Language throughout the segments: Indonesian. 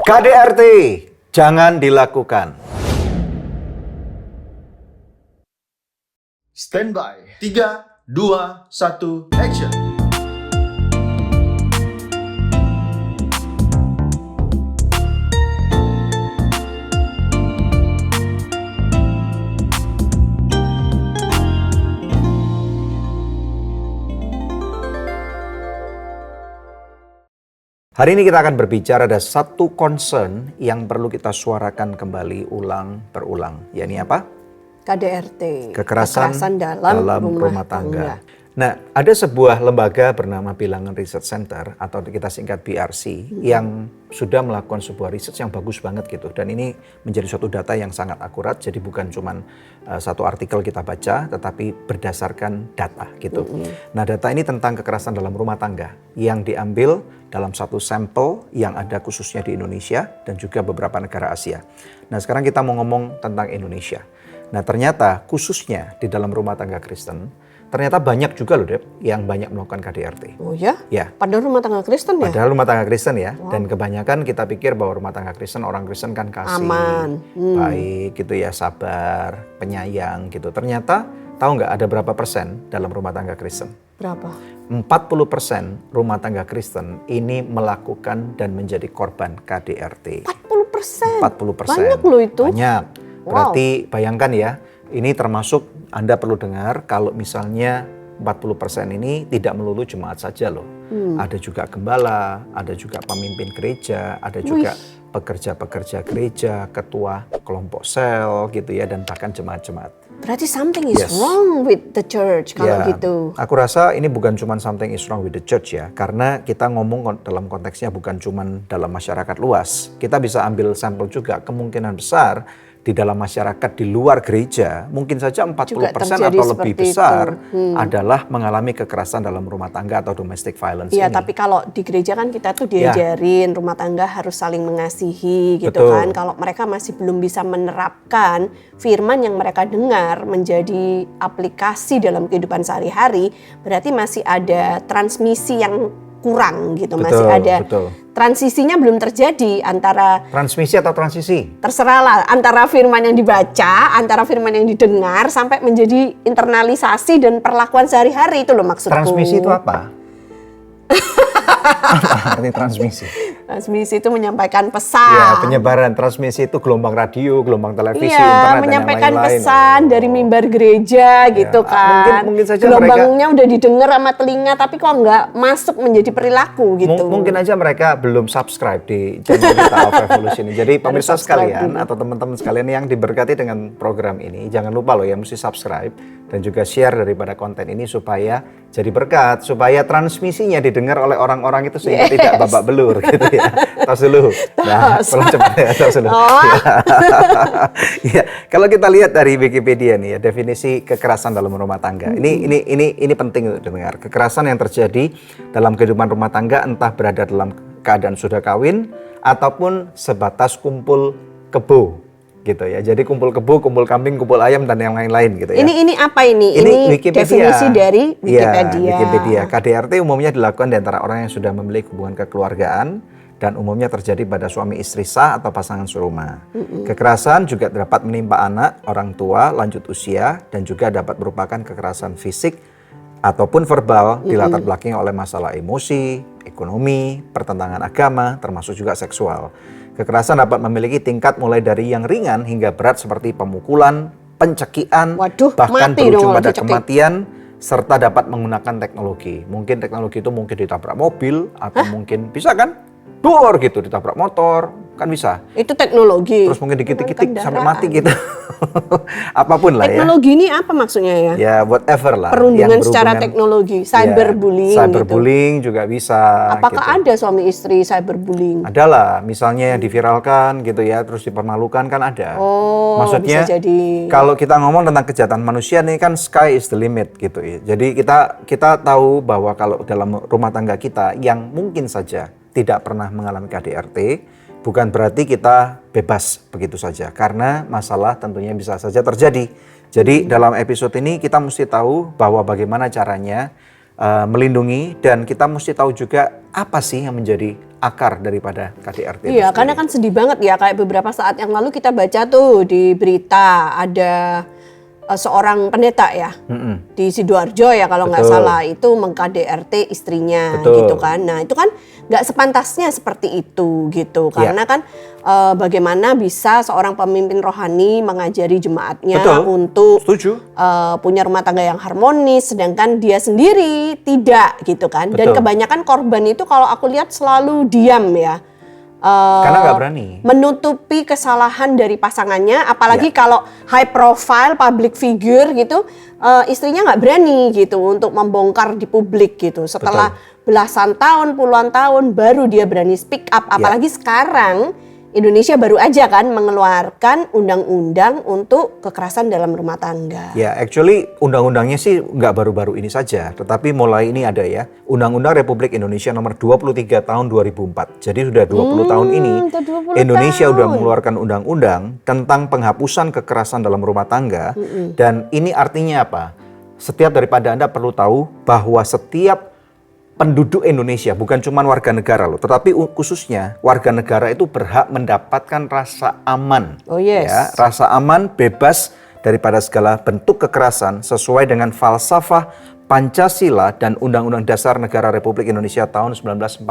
KDRT, jangan dilakukan. Standby. 3, 2, 1, action. Hari ini kita akan berbicara ada satu concern yang perlu kita suarakan kembali berulang. Yakni apa? KDRT. Kekerasan dalam rumah tangga. Nah, ada sebuah lembaga bernama Bilangan Research Center atau kita singkat BRC yang sudah melakukan sebuah research yang bagus banget gitu. Dan ini menjadi suatu data yang sangat akurat. Jadi bukan cuma satu artikel kita baca, tetapi berdasarkan data gitu. Nah, data ini tentang kekerasan dalam rumah tangga yang diambil dalam satu sampel yang ada khususnya di Indonesia dan juga beberapa negara Asia. Nah, sekarang kita mau ngomong tentang Indonesia. Nah, ternyata khususnya di dalam rumah tangga Kristen, ternyata banyak juga loh, Dep, yang banyak melakukan KDRT. Oh ya? Ya. Padahal rumah tangga Kristen ya? Padahal rumah tangga Kristen ya. Wow. Dan kebanyakan kita pikir bahwa rumah tangga Kristen, orang Kristen kan kasih, aman, baik gitu ya, sabar, penyayang gitu. Ternyata tahu nggak ada berapa persen dalam rumah tangga Kristen? Berapa? 40% rumah tangga Kristen ini melakukan dan menjadi korban KDRT. 40%? 40%. Banyak loh itu. Banyak. Berarti bayangkan ya, ini termasuk Anda perlu dengar kalau misalnya 40% ini tidak melulu jemaat saja loh. Ada juga gembala, ada juga pemimpin gereja, ada juga pekerja-pekerja gereja, ketua kelompok sel gitu ya, dan bahkan jemaat-jemaat. Berarti something is wrong with the church kalau gitu. Aku rasa ini bukan cuma something is wrong with the church ya, karena kita ngomong dalam konteksnya bukan cuma dalam masyarakat luas. Kita bisa ambil sampel juga, kemungkinan besar di dalam masyarakat di luar gereja, mungkin saja 40% atau lebih besar adalah mengalami kekerasan dalam rumah tangga atau domestic violence Iya, ini. tapi kalau di gereja kan kita tuh diajarin rumah tangga harus saling mengasihi gitu. Betul. Kan. Kalau mereka masih belum bisa menerapkan firman yang mereka dengar menjadi aplikasi dalam kehidupan sehari-hari, berarti masih ada transmisi yang kurang gitu. Masih ada transisinya belum terjadi antara transmisi atau transisi? Terserah lah, antara firman yang dibaca, antara firman yang didengar sampai menjadi internalisasi dan perlakuan sehari-hari, itu loh maksudku. Transmisi itu apa? Apa arti transmisi? Transmisi itu menyampaikan pesan. Ya, penyebaran. Transmisi itu gelombang radio, gelombang televisi, iya, internet menyampaikan dan yang lain-lain. pesan dari mimbar gereja gitu kan. Mungkin saja gelombangnya udah didengar sama telinga tapi kok nggak masuk menjadi perilaku gitu. Mungkin aja mereka belum subscribe di channel kita of Revolution ini. Jadi pemirsa sekalian atau teman-teman sekalian yang diberkati dengan program ini, jangan lupa loh ya mesti subscribe dan juga share daripada konten ini supaya jadi berkat, supaya transmisinya didengar oleh orang-orang itu sehingga tidak babak belur gitu ya. Tos dulu. Nah, pulang cepat ya, tos dulu. Ya, kalau kita lihat dari Wikipedia nih ya, definisi kekerasan dalam rumah tangga. Ini penting untuk didengar. Kekerasan yang terjadi dalam kehidupan rumah tangga entah berada dalam keadaan sudah kawin ataupun sebatas kumpul kebo. Gitu ya. Jadi kumpul kebo, kumpul kambing, kumpul ayam dan yang lain-lain gitu ya. Ini apa ini? Ini definisi dari Wikipedia. Ya, Wikipedia. KDRT umumnya dilakukan di antara orang yang sudah memiliki hubungan kekeluargaan dan umumnya terjadi pada suami istri sah atau pasangan serumah. Kekerasan juga dapat menimpa anak, orang tua, lanjut usia dan juga dapat merupakan kekerasan fisik ataupun verbal dilatar belakangi oleh masalah emosi, ekonomi, pertentangan agama, termasuk juga seksual. Kekerasan dapat memiliki tingkat mulai dari yang ringan hingga berat seperti pemukulan, pencekian, bahkan berujung pada kematian, serta dapat menggunakan teknologi. Mungkin teknologi itu mungkin ditabrak mobil atau mungkin bisa kan? Bor gitu, ditabrak motor, kan bisa. Itu teknologi. Terus mungkin dikit-dikit sampai mati gitu. Apapun lah ya. Teknologi ini apa maksudnya ya? Ya whatever lah. Perundungan secara teknologi, cyberbullying. Cyberbullying gitu. Juga bisa. Apakah ada suami istri cyberbullying? Ada lah, misalnya diviralkan gitu ya, terus dipermalukan kan ada. Oh, maksudnya bisa jadi. Kalau kita ngomong tentang kejahatan manusia nih kan sky is the limit gitu ya. Jadi kita tahu bahwa kalau dalam rumah tangga kita yang mungkin saja tidak pernah mengalami KDRT, bukan berarti kita bebas begitu saja. Karena masalah tentunya bisa saja terjadi. Jadi dalam episode ini kita mesti tahu bahwa bagaimana caranya melindungi, dan kita mesti tahu juga apa sih yang menjadi akar daripada KDRT. Iya, karena kan sedih banget ya, kayak beberapa saat yang lalu kita baca tuh di berita ada seorang pendeta ya di Sidoarjo ya kalau nggak salah, itu meng-KDRT istrinya. Betul. Gitu kan. Nah itu kan nggak sepantasnya seperti itu gitu, karena kan bagaimana bisa seorang pemimpin rohani mengajari jemaatnya untuk punya rumah tangga yang harmonis, sedangkan dia sendiri tidak gitu kan. Dan kebanyakan korban itu kalau aku lihat selalu diam ya. Karena nggak berani menutupi kesalahan dari pasangannya, apalagi kalau high profile public figure gitu, istrinya nggak berani gitu untuk membongkar di publik gitu. Setelah belasan tahun, puluhan tahun baru dia berani speak up. Apalagi sekarang Indonesia baru aja kan mengeluarkan undang-undang untuk kekerasan dalam rumah tangga. Ya, actually undang-undangnya sih nggak baru-baru ini saja, tetapi mulai ini ada ya, Undang-Undang Republik Indonesia nomor 23 tahun 2004. Jadi sudah 20 tahun ini 20 Indonesia tahun. sudah mengeluarkan undang-undang tentang penghapusan kekerasan dalam rumah tangga. Dan ini artinya apa? Setiap daripada Anda perlu tahu bahwa setiap penduduk Indonesia, bukan cuma warga negara loh, tetapi khususnya warga negara itu berhak mendapatkan rasa aman. Ya, rasa aman, bebas daripada segala bentuk kekerasan sesuai dengan falsafah Pancasila dan Undang-Undang Dasar Negara Republik Indonesia tahun 1945.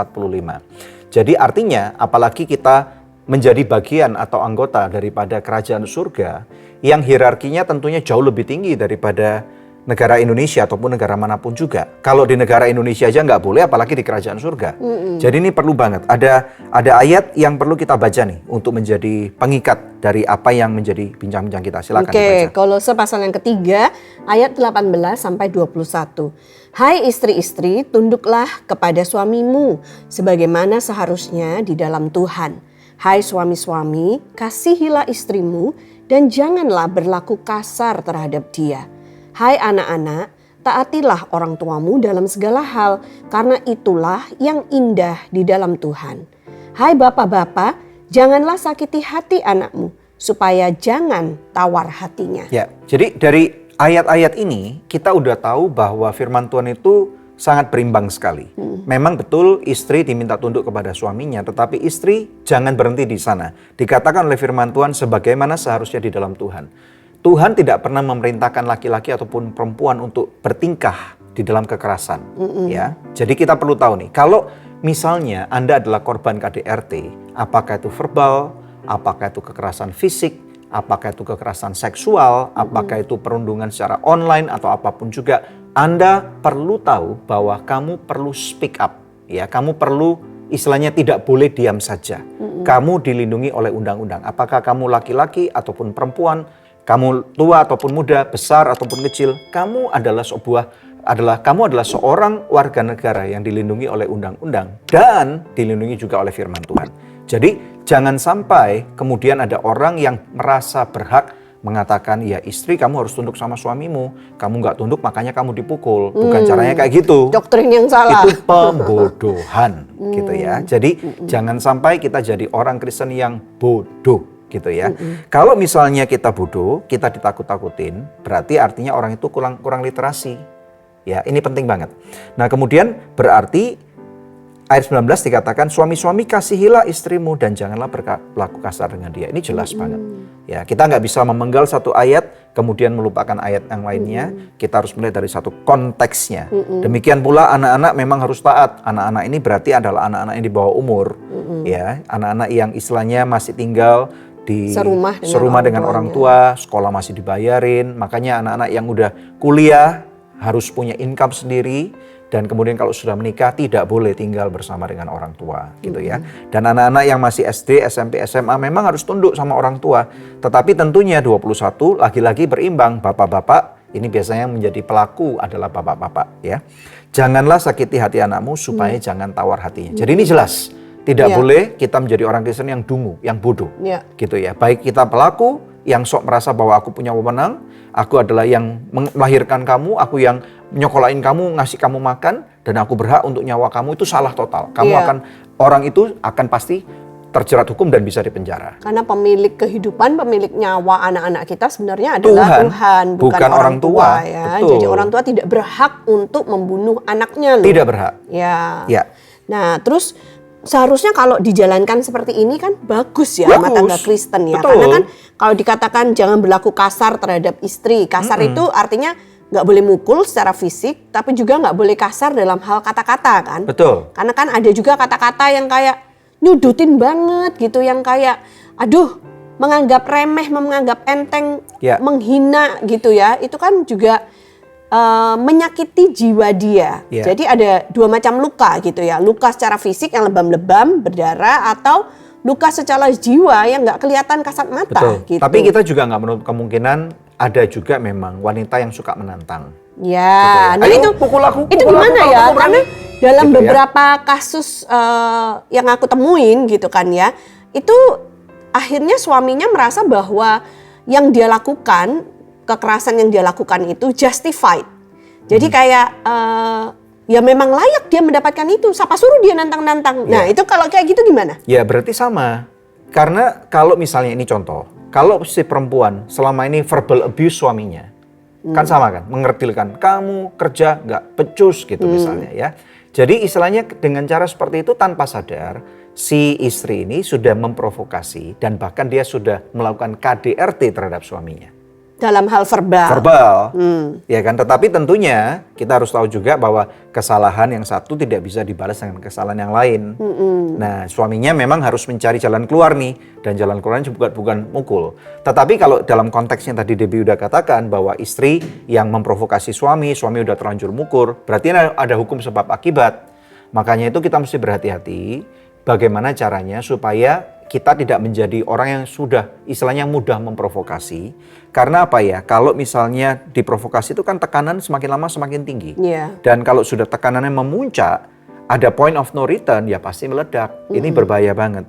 Jadi artinya apalagi kita menjadi bagian atau anggota daripada kerajaan surga yang hierarkinya tentunya jauh lebih tinggi daripada negara Indonesia ataupun negara manapun juga. Kalau di negara Indonesia aja nggak boleh, apalagi di kerajaan surga. Jadi ini perlu banget. Ada ayat yang perlu kita baca nih untuk menjadi pengikat dari apa yang menjadi bincang-bincang kita. Silakan dibaca. Kolose pasal yang ketiga ayat 18 sampai 21. Hai istri-istri, tunduklah kepada suamimu sebagaimana seharusnya di dalam Tuhan. Hai suami-suami, kasihilah istrimu dan janganlah berlaku kasar terhadap dia. Hai anak-anak, taatilah orang tuamu dalam segala hal, karena itulah yang indah di dalam Tuhan. Hai bapak-bapak, janganlah sakiti hati anakmu, supaya jangan tawar hatinya. Ya, jadi dari ayat-ayat ini kita udah tahu bahwa firman Tuhan itu sangat berimbang sekali. Memang betul istri diminta tunduk kepada suaminya, tetapi istri jangan berhenti di sana. Dikatakan oleh firman Tuhan sebagaimana seharusnya di dalam Tuhan. Tuhan tidak pernah memerintahkan laki-laki ataupun perempuan untuk bertingkah di dalam kekerasan. Ya, jadi kita perlu tahu nih, kalau misalnya Anda adalah korban KDRT, apakah itu verbal, apakah itu kekerasan fisik, apakah itu kekerasan seksual, apakah itu perundungan secara online atau apapun juga, Anda perlu tahu bahwa kamu perlu speak up. Ya, kamu perlu istilahnya tidak boleh diam saja. Kamu dilindungi oleh undang-undang. Apakah kamu laki-laki ataupun perempuan, kamu tua ataupun muda, besar ataupun kecil, kamu adalah seorang warga negara yang dilindungi oleh undang-undang dan dilindungi juga oleh firman Tuhan. Jadi jangan sampai kemudian ada orang yang merasa berhak mengatakan, ya istri kamu harus tunduk sama suamimu, kamu nggak tunduk makanya kamu dipukul. Bukan caranya kayak gitu. Doktrin yang salah. Itu pembodohan gitu ya. Jadi jangan sampai kita jadi orang Kristen yang bodoh. Gitu ya. Kalau misalnya kita bodoh, kita ditakut-takutin, berarti artinya orang itu kurang literasi. Ya, ini penting banget. Nah, kemudian berarti ayat 19 dikatakan suami-suami kasihilah istrimu dan janganlah berlaku kasar dengan dia. Ini jelas banget. Ya, kita nggak bisa memenggal satu ayat kemudian melupakan ayat yang lainnya. Kita harus melihat dari satu konteksnya. Demikian pula anak-anak memang harus taat. Anak-anak ini berarti adalah anak-anak yang di bawah umur. Ya, anak-anak yang istilahnya masih tinggal di serumah dengan orang tua, sekolah masih dibayarin, makanya anak-anak yang udah kuliah harus punya income sendiri, dan kemudian kalau sudah menikah tidak boleh tinggal bersama dengan orang tua gitu ya. Dan anak-anak yang masih SD, SMP, SMA memang harus tunduk sama orang tua, tetapi tentunya 21 lagi-lagi berimbang. Bapak-bapak ini biasanya menjadi pelaku adalah bapak-bapak ya. Janganlah sakiti hati anakmu supaya jangan tawar hatinya. Jadi ini jelas. Tidak boleh kita menjadi orang Kristen yang dungu, yang bodoh, gitu ya. Baik kita pelaku yang sok merasa bahwa aku punya wewenang, aku adalah yang melahirkan kamu, aku yang nyokolain kamu, ngasih kamu makan, dan aku berhak untuk nyawa kamu, itu salah total. Kamu orang itu akan pasti terjerat hukum dan bisa dipenjara. Karena pemilik kehidupan, pemilik nyawa anak-anak kita sebenarnya adalah Tuhan, bukan orang tua ya. Betul. Jadi orang tua tidak berhak untuk membunuh anaknya loh. Tidak berhak. Ya. Ya. Nah, terus seharusnya kalau dijalankan seperti ini kan bagus ya rumah Bagus. tangga Kristen ya. Betul. Karena kan kalau dikatakan jangan berlaku kasar terhadap istri. Kasar itu artinya nggak boleh mukul secara fisik, tapi juga nggak boleh kasar dalam hal kata-kata kan. Betul. Karena kan ada juga kata-kata yang kayak nyudutin banget gitu, yang kayak aduh menganggap remeh, menganggap enteng, Ya. menghina gitu ya. Itu kan juga menyakiti jiwa dia. Ya. Jadi ada dua macam luka gitu ya. Luka secara fisik yang lebam-lebam, berdarah, atau luka secara jiwa yang nggak kelihatan kasat mata. Betul. Gitu. Tapi kita juga nggak menutup kemungkinan ada juga memang wanita yang suka menantang. Ya, Gitu ya. nah Ayo, itu pukul aku, itu pukul gimana aku, ya? kalau aku Karena berani. dalam Gitu ya. beberapa kasus yang aku temuin gitu kan ya, itu akhirnya suaminya merasa bahwa yang dia lakukan, kekerasan yang dia lakukan itu justified. Jadi kayak ya memang layak dia mendapatkan itu. Siapa suruh dia nantang-nantang? Nah itu kalau kayak gitu gimana? Ya berarti sama. Karena kalau misalnya ini contoh, kalau si perempuan selama ini verbal abuse suaminya, kan sama kan, mengertilkan, kamu kerja nggak becus gitu misalnya ya. Jadi istilahnya dengan cara seperti itu tanpa sadar, si istri ini sudah memprovokasi dan bahkan dia sudah melakukan KDRT terhadap suaminya. Dalam hal verbal. Verbal, ya kan. Tetapi tentunya kita harus tahu juga bahwa kesalahan yang satu tidak bisa dibalas dengan kesalahan yang lain. Nah, suaminya memang harus mencari jalan keluar nih, dan jalan keluarnya bukan mukul. Tetapi kalau dalam konteksnya tadi Debbie udah katakan bahwa istri yang memprovokasi suami udah terlanjur mukul, berarti ada hukum sebab akibat. Makanya itu kita mesti berhati-hati bagaimana caranya supaya kita tidak menjadi orang yang sudah istilahnya mudah memprovokasi. Karena apa ya, kalau misalnya diprovokasi itu kan tekanan semakin lama semakin tinggi. Iya. Dan kalau sudah tekanannya memuncak, ada point of no return, ya pasti meledak. Ini berbahaya banget.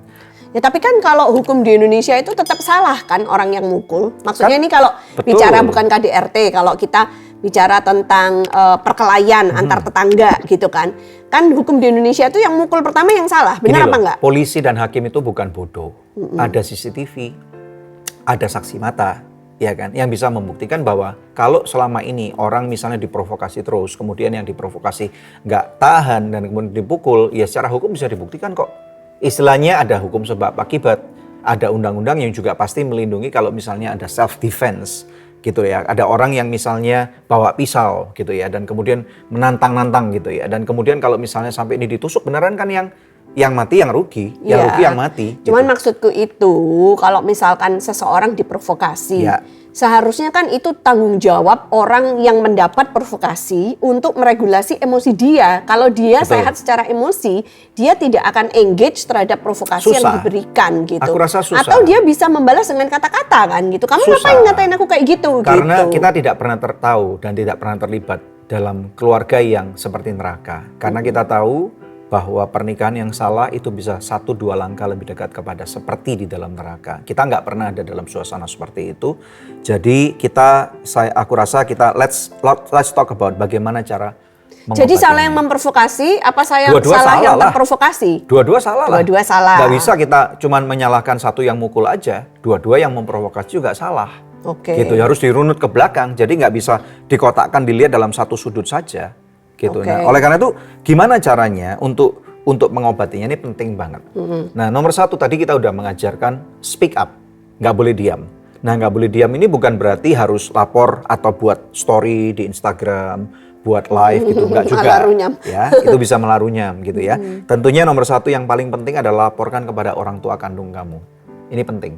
Ya tapi kan kalau hukum di Indonesia itu tetap salah kan orang yang mukul. Maksudnya Kan, ini kalau betul. bicara bukan KDRT, kalau kita bicara tentang perkelahian antar tetangga gitu kan. Kan hukum di Indonesia itu yang mukul pertama yang salah, Gini benar loh, apa enggak? polisi dan hakim itu bukan bodoh. Ada CCTV, ada saksi mata, ya kan, yang bisa membuktikan bahwa kalau selama ini orang misalnya diprovokasi terus, kemudian yang diprovokasi nggak tahan dan kemudian dipukul, ya secara hukum bisa dibuktikan kok. Istilahnya ada hukum sebab akibat, ada undang-undang yang juga pasti melindungi kalau misalnya ada self defense. Gitu ya, ada orang yang misalnya bawa pisau gitu ya, dan kemudian menantang-nantang gitu ya, dan kemudian kalau misalnya sampai ini ditusuk beneran kan yang mati yang rugi, yang Ya. rugi yang mati. Cuman gitu. maksudku itu kalau misalkan seseorang diprovokasi, Ya. seharusnya kan itu tanggung jawab orang yang mendapat provokasi untuk meregulasi emosi dia. Kalau dia Betul. sehat secara emosi, dia tidak akan engage terhadap provokasi yang Susah. diberikan gitu. Aku rasa susah. Atau dia bisa membalas dengan kata-kata kan gitu. Kamu Susah. ngapain ngatain aku kayak gitu? Karena gitu. kita tidak pernah tahu dan tidak pernah terlibat dalam keluarga yang seperti neraka. Karena kita tahu bahwa pernikahan yang salah itu bisa 1-2 langkah lebih dekat kepada seperti di dalam neraka. Kita nggak pernah ada dalam suasana seperti itu. Jadi aku rasa kita let's talk about bagaimana cara Jadi salah mengobatinya. yang memprovokasi, apa saya Dua-dua salah salah yang lah. terprovokasi? Dua-dua salah lah. Dua-dua salah. Nggak bisa kita cuman menyalahkan satu yang mukul aja. Dua-dua yang memprovokasi juga salah. Oke. Gitu, harus dirunut ke belakang. Jadi nggak bisa dikotakkan dilihat dalam satu sudut saja. Gitu. Oke. Nah, oleh karena itu gimana caranya untuk mengobatinya ini penting banget. Nah, nomor satu tadi kita udah mengajarkan speak up, nggak boleh diam. Nah, nggak boleh diam ini bukan berarti harus lapor atau buat story di Instagram, buat live gitu, nggak juga. Malarunyam. Ya, itu bisa melarunyam gitu ya. Tentunya nomor satu yang paling penting adalah laporkan kepada orang tua kandung kamu. Ini penting.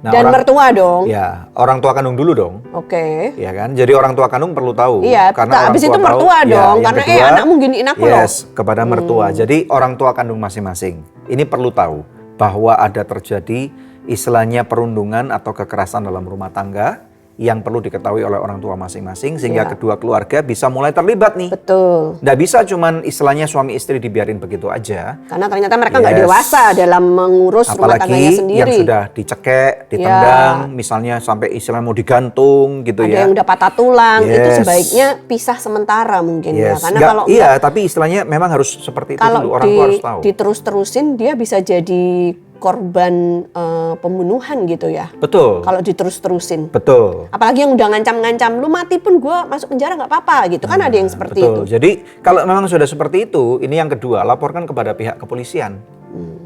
Nah, Dan mertua dong. Ya, orang tua kandung dulu dong. Oke. Ya kan, jadi orang tua kandung perlu tahu. Iya, karena orang habis tua itu tahu, mertua ya, dong, yang karena kedua, anakmu giniin aku loh. Yes, kepada mertua. Jadi orang tua kandung masing-masing ini perlu tahu bahwa ada terjadi istilahnya perundungan atau kekerasan dalam rumah tangga yang perlu diketahui oleh orang tua masing-masing sehingga Iya. kedua keluarga bisa mulai terlibat nih. Betul. Nggak bisa cuman istilahnya suami istri dibiarin begitu aja. Karena ternyata mereka nggak Yes. dewasa dalam mengurus rumah tangganya Apalagi sendiri. yang sudah dicekek, ditendang, misalnya sampai istilahnya mau digantung gitu Ada ya. yang udah patah tulang, itu Yes. sebaiknya pisah sementara mungkin ya. Yes. Karena Nggak, kalau iya, tapi istilahnya memang harus seperti itu kalau dulu, orang tua harus tahu. diterus-terusin dia bisa jadi korban pembunuhan gitu ya. Betul. Kalau diterus-terusin. Betul. Apalagi yang udah ngancam-ngancam, lu mati pun gue masuk penjara nggak apa-apa gitu. Kan ada yang seperti Betul. itu. Jadi kalau memang sudah seperti itu, ini yang kedua, laporkan kepada pihak kepolisian.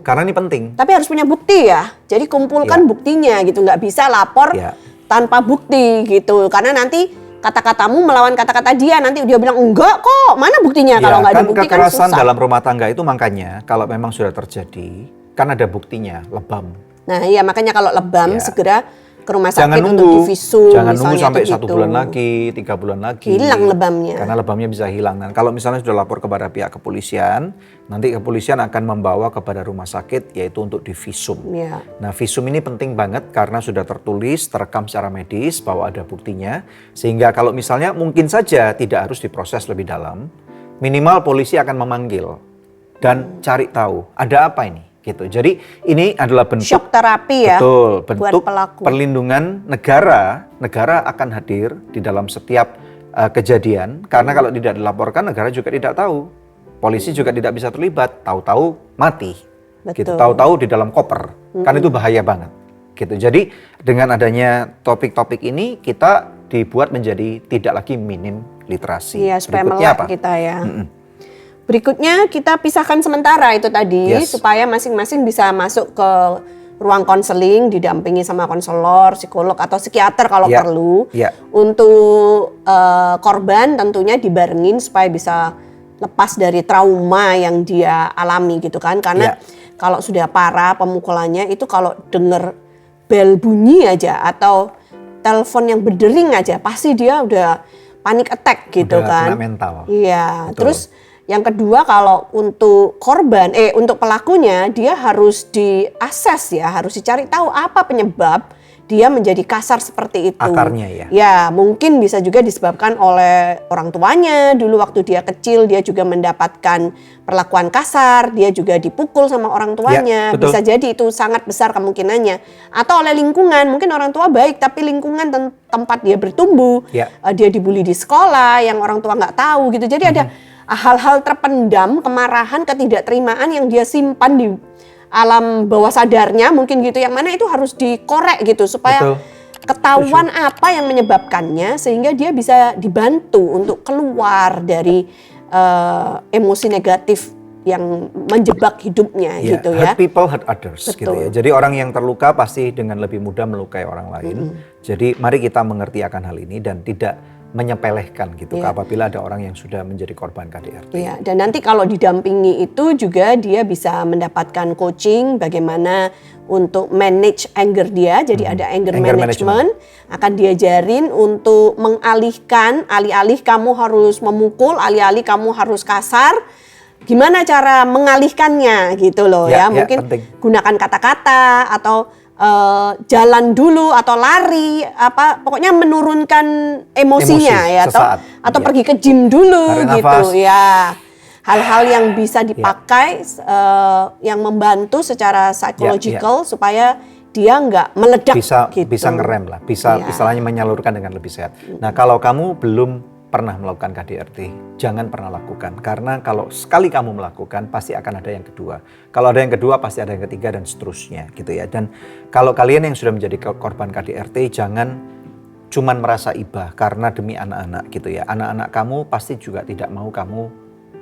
Karena ini penting. Tapi harus punya bukti ya. Jadi kumpulkan Ya. buktinya gitu. Nggak bisa lapor Ya. tanpa bukti gitu. Karena nanti kata-katamu melawan kata-kata dia. Nanti dia bilang enggak kok. Mana buktinya? Kalau nggak ada bukti kan kekerasan susah. dalam rumah tangga itu makanya kalau memang sudah terjadi, kan ada buktinya, lebam. Nah iya makanya kalau lebam Ya. segera ke rumah sakit Jangan untuk nunggu, divisum. jangan nunggu misalnya sampai kayak 1 gitu. bulan lagi, 3 bulan lagi. Hilang lebamnya. Karena lebamnya bisa hilang. Dan kalau misalnya sudah lapor kepada pihak kepolisian, nanti kepolisian akan membawa kepada rumah sakit yaitu untuk divisum. Ya. Nah visum ini penting banget karena sudah tertulis, terekam secara medis bahwa ada buktinya. Sehingga kalau misalnya mungkin saja tidak harus diproses lebih dalam, minimal polisi akan memanggil dan cari tahu ada apa ini. Gitu. Jadi ini adalah bentuk Shock terapi ya. betul, buat bentuk pelaku. perlindungan negara. Negara akan hadir di dalam setiap kejadian karena kalau tidak dilaporkan negara juga tidak tahu. Polisi juga tidak bisa terlibat, tahu-tahu mati. Gitu, Betul. tahu-tahu di dalam koper. Kan itu bahaya banget. Gitu. Jadi dengan adanya topik-topik ini kita dibuat menjadi tidak lagi minim literasi. Iya supaya Berikutnya melek apa? kita ya. Berikutnya kita pisahkan sementara itu tadi Yes. supaya masing-masing bisa masuk ke ruang konseling didampingi sama konselor, psikolog atau psikiater kalau Ya. perlu. Ya. Untuk korban tentunya dibarengin supaya bisa lepas dari trauma yang dia alami gitu kan. Karena Ya. kalau sudah parah pemukulannya itu kalau denger bel bunyi aja atau telepon yang berdering aja pasti dia udah panic attack gitu Udah kan. kena mental. Iya, Betul. terus yang kedua kalau untuk korban, untuk pelakunya dia harus diakses ya, harus dicari tahu apa penyebab dia menjadi kasar seperti itu. Akarnya ya. Ya, mungkin bisa juga disebabkan oleh orang tuanya. Dulu waktu dia kecil dia juga mendapatkan perlakuan kasar, dia juga dipukul sama orang tuanya. Ya, betul. Bisa jadi itu sangat besar kemungkinannya. Atau oleh lingkungan, mungkin orang tua baik tapi lingkungan tempat dia bertumbuh, Ya. dia dibully di sekolah yang orang tua nggak tahu gitu. Jadi ada hal-hal terpendam, kemarahan, ketidakterimaan yang dia simpan di alam bawah sadarnya mungkin gitu, yang mana itu harus dikorek gitu supaya Betul. ketahuan apa yang menyebabkannya sehingga dia bisa dibantu untuk keluar dari emosi negatif yang menjebak hidupnya Ya, gitu ya. hurt people hurt others gitu Betul. ya. Jadi orang yang terluka pasti dengan lebih mudah melukai orang lain. Jadi mari kita mengerti akan hal ini dan tidak menyepelehkan gitu Iya. apabila ada orang yang sudah menjadi korban KDRT. Iya, dan nanti kalau didampingi itu juga dia bisa mendapatkan coaching bagaimana untuk manage anger dia. Jadi ada anger management, akan diajarin untuk mengalihkan, alih-alih kamu harus memukul, alih-alih kamu harus kasar. Gimana cara mengalihkannya gitu loh Ya, ya. Mungkin penting. gunakan kata-kata atau jalan dulu atau lari, pokoknya menurunkan emosinya Emosi ya, sesaat. atau Ya. pergi ke gym dulu Tarik gitu nafas. ya. Hal-hal yang bisa dipakai yang membantu secara psychological supaya dia nggak meledak bisa gitu. bisa ngerem lah, bisa Iya. istilahnya menyalurkan dengan lebih sehat. Nah, kalau kamu belum pernah melakukan KDRT, jangan pernah lakukan karena kalau sekali kamu melakukan pasti akan ada yang kedua. Kalau ada yang kedua pasti ada yang ketiga dan seterusnya gitu ya. Dan kalau kalian yang sudah menjadi korban KDRT jangan cuman merasa iba karena demi anak-anak gitu ya. Anak-anak kamu pasti juga tidak mau kamu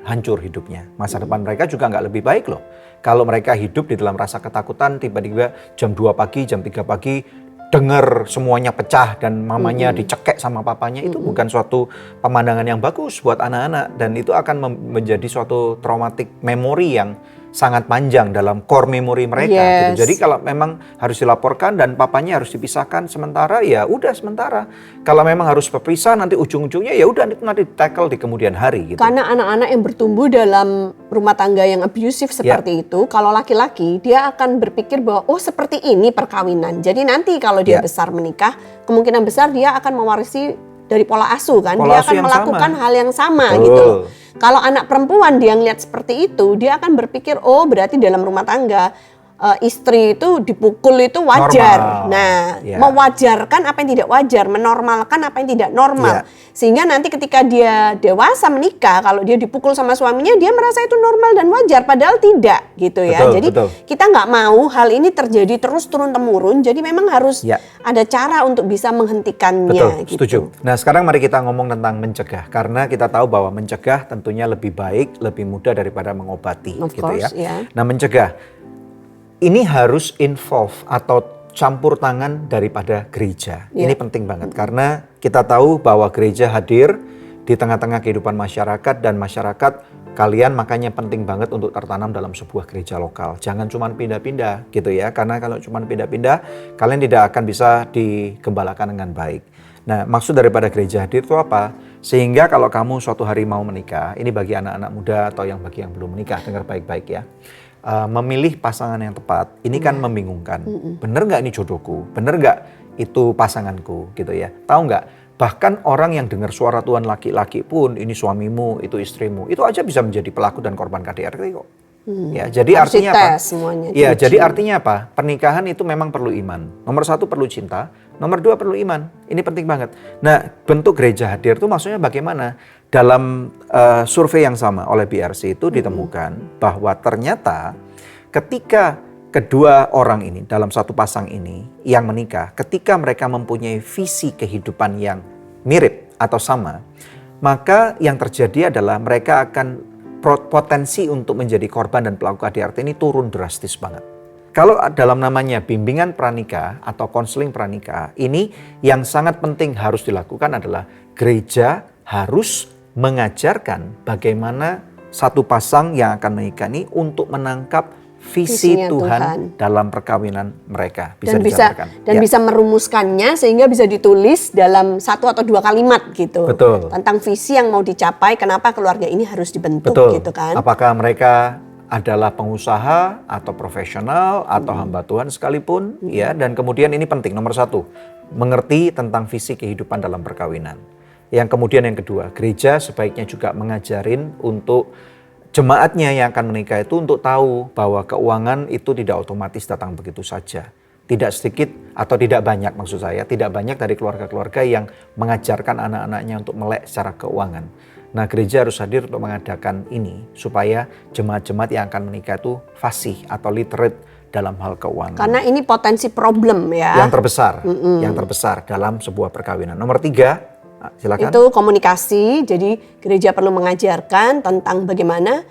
hancur hidupnya. Masa depan mereka juga nggak lebih baik loh. Kalau mereka hidup di dalam rasa ketakutan, tiba-tiba jam 2 pagi, jam 3 pagi, dengar semuanya pecah dan mamanya dicekek sama papanya, itu bukan suatu pemandangan yang bagus buat anak-anak. Dan itu akan menjadi suatu traumatic memory yang sangat panjang dalam core memory mereka. Gitu. Yes. Jadi kalau memang harus dilaporkan dan papanya harus dipisahkan sementara, ya udah sementara. Kalau memang harus berpisah nanti ujung-ujungnya ya udah nanti tackle di kemudian hari gitu. Karena anak-anak yang bertumbuh dalam rumah tangga yang abusive seperti itu, kalau laki-laki dia akan berpikir bahwa oh seperti ini perkawinan. Jadi nanti kalau dia besar menikah, kemungkinan besar dia akan mewarisi dari pola asuh kan. Pola dia asuh akan yang melakukan sama. hal yang sama Betul. gitu loh. Kalau anak perempuan dia ngeliat seperti itu, dia akan berpikir oh berarti dalam rumah tangga istri itu dipukul itu wajar. Normal. Nah, Ya. mewajarkan apa yang tidak wajar, menormalkan apa yang tidak normal. Ya. Sehingga nanti ketika dia dewasa menikah, kalau dia dipukul sama suaminya, dia merasa itu normal dan wajar, padahal tidak gitu ya. Betul, Jadi betul. kita nggak mau hal ini terjadi terus turun-temurun. Jadi memang harus Ya. ada cara untuk bisa menghentikannya. Betul, gitu. setuju. Nah, sekarang mari kita ngomong tentang mencegah, karena kita tahu bahwa mencegah tentunya lebih baik, lebih mudah daripada mengobati, Of gitu course, ya. ya. Nah, mencegah ini harus involve atau campur tangan daripada gereja. Ya. Ini penting banget karena kita tahu bahwa gereja hadir di tengah-tengah kehidupan masyarakat dan masyarakat kalian makanya penting banget untuk tertanam dalam sebuah gereja lokal. Jangan cuma pindah-pindah gitu ya, karena kalau cuma pindah-pindah kalian tidak akan bisa digembalakan dengan baik. Nah, maksud daripada gereja hadir itu apa? Sehingga kalau kamu suatu hari mau menikah, ini bagi anak-anak muda atau yang bagi yang belum menikah, dengar baik-baik ya. Memilih pasangan yang tepat, ini kan membingungkan. Bener nggak ini jodohku? Bener nggak itu pasanganku? Gitu ya. Tahu nggak? Bahkan orang yang dengar suara Tuhan laki-laki pun, ini suamimu, itu istrimu, itu aja bisa menjadi pelaku dan korban KDRT kok. Ya, jadi Harus artinya apa? dites semuanya, Ya, diuji. jadi artinya apa? Pernikahan itu memang perlu iman. Nomor 1 perlu cinta, nomor 2 perlu iman. Ini penting banget. Nah, bentuk gereja hadir itu maksudnya bagaimana? Dalam survei yang sama oleh BRC itu ditemukan bahwa ternyata ketika kedua orang ini dalam satu pasang ini yang menikah, ketika mereka mempunyai visi kehidupan yang mirip atau sama, maka yang terjadi adalah mereka akan potensi untuk menjadi korban dan pelaku KDRT ini turun drastis banget. Kalau dalam namanya bimbingan pranikah atau konseling pranikah, ini yang sangat penting harus dilakukan adalah gereja harus mengajarkan bagaimana satu pasang yang akan menikah ini untuk menangkap visi Visinya Tuhan Tuhan. dalam perkawinan mereka. Bisa Dan dijabarkan. Ya. bisa merumuskannya sehingga bisa ditulis dalam 1 atau 2 kalimat gitu. Betul. Tentang visi yang mau dicapai, kenapa keluarga ini harus dibentuk Betul. gitu kan. Apakah mereka adalah pengusaha atau profesional atau hamba Tuhan sekalipun, ya. Dan kemudian ini penting, nomor 1, mengerti tentang visi kehidupan dalam perkawinan. Yang kemudian yang kedua, gereja sebaiknya juga mengajarin untuk jemaatnya yang akan menikah itu untuk tahu bahwa keuangan itu tidak otomatis datang begitu saja. Tidak sedikit atau tidak banyak maksud saya, tidak banyak dari keluarga-keluarga yang mengajarkan anak-anaknya untuk melek secara keuangan. Nah, gereja harus hadir untuk mengadakan ini supaya jemaat-jemaat yang akan menikah itu fasih atau literate dalam hal keuangan. Karena ini potensi problem ya. Yang terbesar dalam sebuah perkawinan. Nomor 3, silakan. Itu komunikasi, jadi gereja perlu mengajarkan tentang bagaimana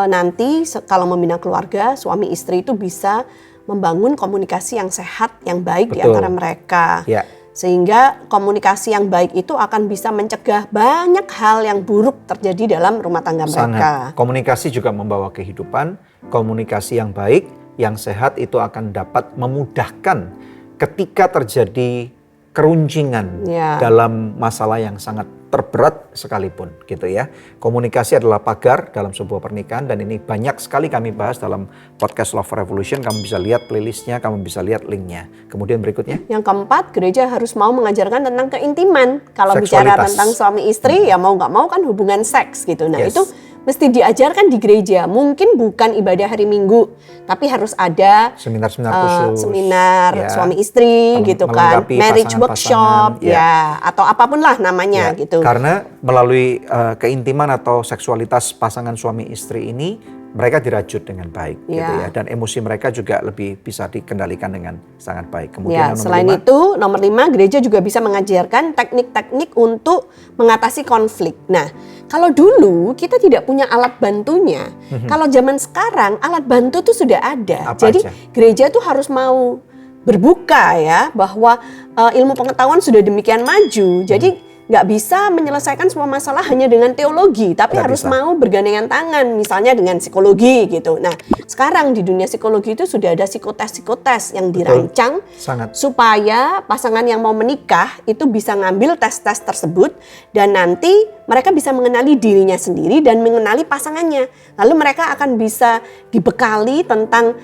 nanti kalau membina keluarga, suami istri itu bisa membangun komunikasi yang sehat, yang baik di Betul. antara mereka. Ya. Sehingga komunikasi yang baik itu akan bisa mencegah banyak hal yang buruk terjadi dalam rumah tangga mereka. Sangat. Komunikasi juga membawa kehidupan, komunikasi yang baik, yang sehat itu akan dapat memudahkan ketika terjadi keruncingan Ya. dalam masalah yang sangat terberat sekalipun gitu ya. Komunikasi adalah pagar dalam sebuah pernikahan dan ini banyak sekali kami bahas dalam podcast Love Revolution. Kamu bisa lihat playlistnya, kamu bisa lihat linknya. Kemudian berikutnya. Yang keempat, gereja harus mau mengajarkan tentang keintiman. Kalau bicara Seksualitas. tentang suami istri, ya mau nggak mau kan hubungan seks gitu. Nah Yes. itu mesti diajarkan di gereja. Mungkin bukan ibadah hari Minggu, tapi harus ada Seminar-seminar khusus. seminar ya. suami istri gitu kan, Melengkapi marriage pasangan-pasangan, workshop ya. ya, atau apapun lah namanya Ya, gitu. Karena melalui keintiman atau seksualitas pasangan suami istri ini mereka dirajut dengan baik gitu ya, dan emosi mereka juga lebih bisa dikendalikan dengan sangat baik. Kemudian Ya, yang nomor selain 5, itu, nomor 5, gereja juga bisa mengajarkan teknik-teknik untuk mengatasi konflik. Nah, kalau dulu kita tidak punya alat bantunya, kalau zaman sekarang alat bantu tuh sudah ada. Apa Jadi aja? gereja tuh harus mau berbuka ya, bahwa ilmu pengetahuan sudah demikian maju. Jadi nggak bisa menyelesaikan semua masalah hanya dengan teologi, tapi Nggak harus bisa. mau bergandengan tangan, misalnya dengan psikologi gitu. Nah, sekarang di dunia psikologi itu sudah ada psikotes yang dirancang Sangat. supaya pasangan yang mau menikah itu bisa ngambil tes-tes tersebut dan nanti mereka bisa mengenali dirinya sendiri dan mengenali pasangannya. Lalu mereka akan bisa dibekali tentang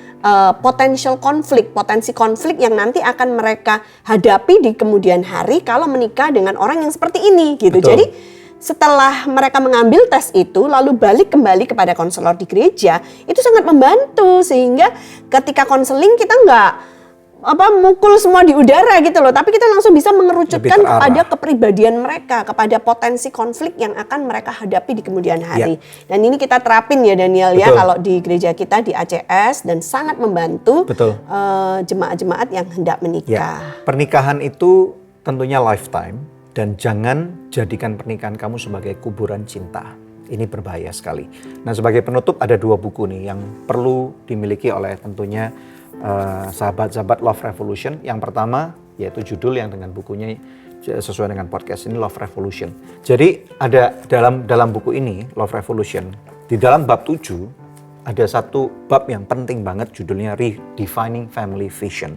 potensi konflik yang nanti akan mereka hadapi di kemudian hari kalau menikah dengan orang yang seperti ini gitu. Betul. Jadi setelah mereka mengambil tes itu lalu balik kembali kepada konselor di gereja, itu sangat membantu sehingga ketika konseling kita nggak mukul semua di udara gitu loh, tapi kita langsung bisa mengerucutkan kepada kepribadian mereka, kepada potensi konflik yang akan mereka hadapi di kemudian hari. Dan ini kita terapin ya Daniel ya, kalau di gereja kita di ACS, dan sangat membantu jemaat-jemaat yang hendak menikah. Pernikahan itu tentunya lifetime, dan jangan jadikan pernikahan kamu sebagai kuburan cinta. Ini berbahaya sekali. Nah, sebagai penutup ada 2 buku nih yang perlu dimiliki oleh tentunya sahabat-sahabat Love Revolution. Yang pertama yaitu judul yang dengan bukunya sesuai dengan podcast ini, Love Revolution. Jadi ada dalam buku ini Love Revolution, di dalam bab 7 ada satu bab yang penting banget, judulnya Redefining Family Vision.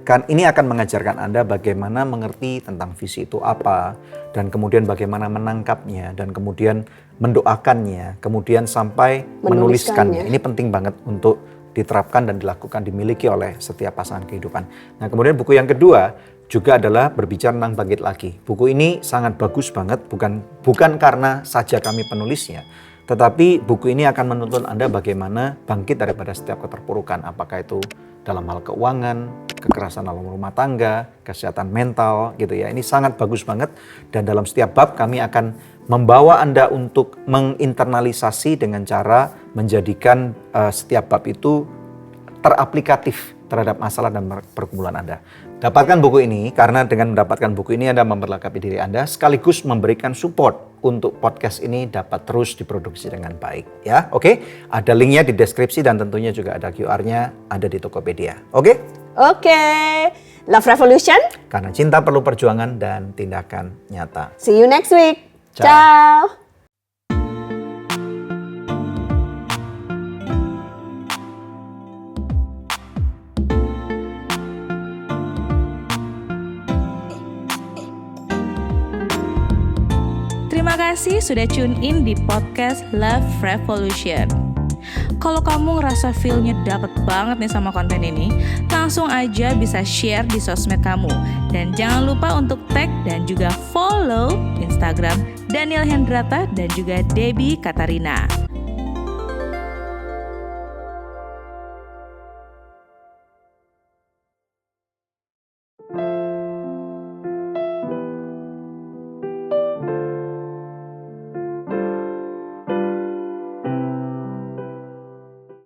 Kan ini akan mengajarkan Anda bagaimana mengerti tentang visi itu apa, dan kemudian bagaimana menangkapnya, dan kemudian mendoakannya, kemudian sampai menuliskannya. Ini penting banget untuk diterapkan dan dilakukan, dimiliki oleh setiap pasangan kehidupan. Nah, kemudian buku yang kedua juga adalah berbicara tentang bangkit lagi. Buku ini sangat bagus banget, bukan karena saja kami penulisnya, tetapi buku ini akan menuntun Anda bagaimana bangkit daripada setiap keterpurukan, apakah itu dalam hal keuangan, kekerasan dalam rumah tangga, kesehatan mental gitu ya. Ini sangat bagus banget, dan dalam setiap bab kami akan membawa Anda untuk menginternalisasi dengan cara menjadikan setiap bab itu teraplikatif terhadap masalah dan pergumulan Anda. Dapatkan buku ini, karena dengan mendapatkan buku ini Anda memperlengkapi diri Anda sekaligus memberikan support untuk podcast ini dapat terus diproduksi dengan baik ya. Oke, ada linknya di deskripsi, dan tentunya juga ada QR-nya ada di Tokopedia. Oke, Love Revolution, karena cinta perlu perjuangan dan tindakan nyata. See you next week. Ciao. Ciao. Terima kasih sudah tune in di podcast Love Revolution. Kalau kamu ngerasa feel-nya dapet banget nih sama konten ini, langsung aja bisa share di sosmed kamu. Dan jangan lupa untuk tag dan juga follow Instagram Daniel Hendrata dan juga Debbie Katarina.